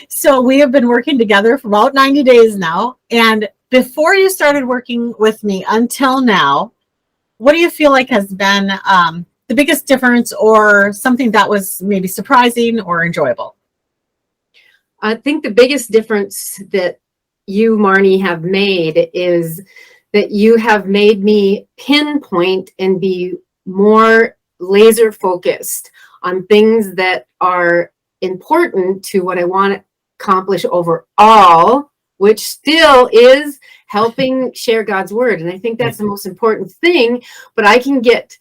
So we have been working together for about 90 days now. And before you started working with me until now, what do you feel like has been the biggest difference or something that was maybe surprising or enjoyable? I think the biggest difference that you, Marnie, have made is that you have made me pinpoint and be more laser focused on things that are important to what I want to accomplish overall, which still is helping share God's word. And I think that's the most important thing, but I can get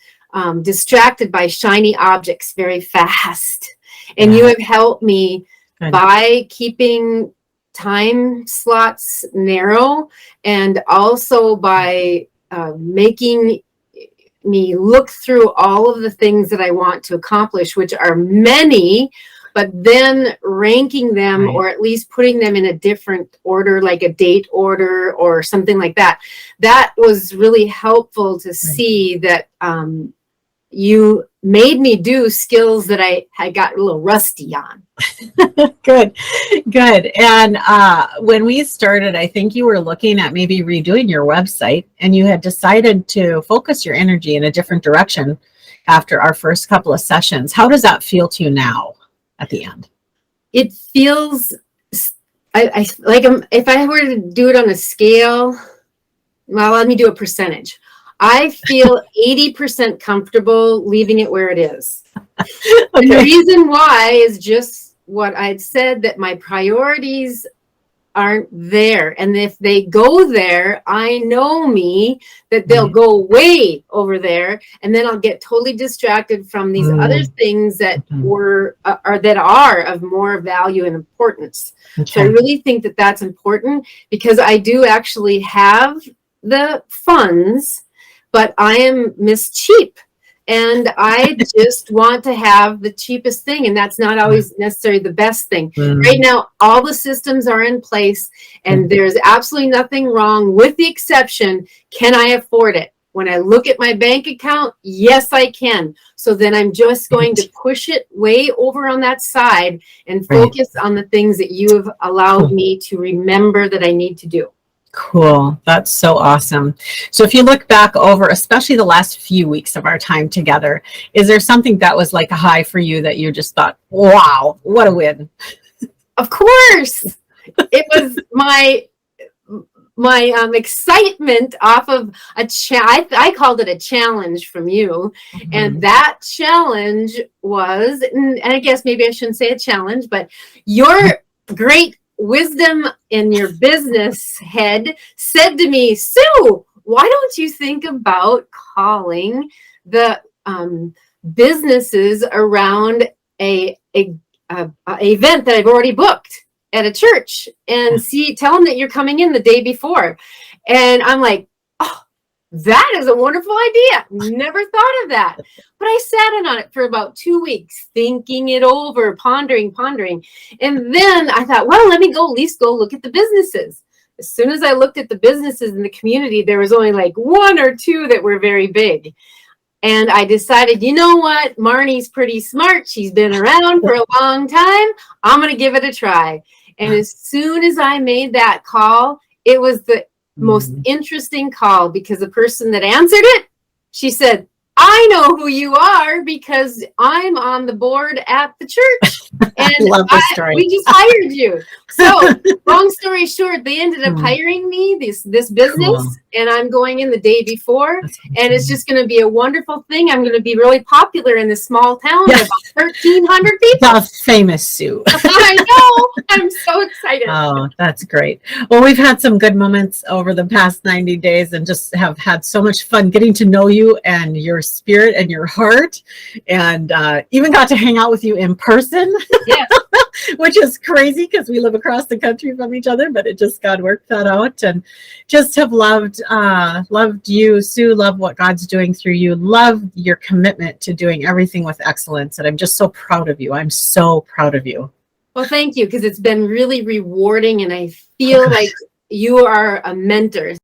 distracted by shiny objects very fast. And you have helped me by keeping time slots narrow, and also by making me look through all of the things that I want to accomplish, which are many, but then ranking them or at least putting them in a different order, like a date order or something like that. That was really helpful to see that you made me do skills that I got a little rusty on. Good. And when we started, I think you were looking at maybe redoing your website, and you had decided to focus your energy in a different direction after our first couple of sessions. How does that feel to you now at the end? It feels I like if I were to do it on a scale, well, let me do a percentage. I feel 80% comfortable leaving it where it is. And the reason why is just what I'd said, that my priorities aren't there. And if they go there, I know me, that they'll go way over there. And then I'll get totally distracted from these other things that were or that are of more value and importance. So I really think that that's important, because I do actually have the funds, but I am Miss Cheap, and I just want to have the cheapest thing, and that's not always necessarily the best thing. Right now, all the systems are in place, and there's absolutely nothing wrong, with the exception, can I afford it? When I look at my bank account, yes, I can. So then I'm just going to push it way over on that side and focus on the things that you have allowed me to remember that I need to do. Cool. That's so awesome. So if you look back over, especially the last few weeks of our time together, is there something that was like a high for you that you just thought, wow, what a win? Of course. It was my excitement off of I called it a challenge from you. And that challenge was, and I guess maybe I shouldn't say a challenge, but your great wisdom in your business head said to me, Sue, why don't you think about calling the businesses around a event that I've already booked at a church, and tell them that you're coming in the day before. And I'm like, oh, that is a wonderful idea. Never thought of that. But I sat in on it for about 2 weeks, thinking it over, pondering. And then I thought, well, let me at least go look at the businesses. As soon as I looked at the businesses in the community, there was only like 1 or 2 that were very big. And I decided, you know what? Marnie's pretty smart. She's been around for a long time. I'm going to give it a try. And as soon as I made that call, it was the most interesting call, because the person that answered it, she said, I know who you are because I'm on the board at the church, and we just hired you. So long story short, they ended up hiring me, this business, and I'm going in the day before, and it's just going to be a wonderful thing. I'm going to be really popular in this small town of about 1,300 people. The famous Sue. I know. I'm so excited. Oh, that's great. Well, we've had some good moments over the past 90 days, and just have had so much fun getting to know you and your spirit and your heart, and even got to hang out with you in person. Yes. Which is crazy because we live across the country from each other, but it just, God worked that out, and just have loved you, Sue, love what God's doing through you, love your commitment to doing everything with excellence. And I'm just so proud of you. I'm so proud of you. Well, thank you, because it's been really rewarding, and I feel like you are a mentor.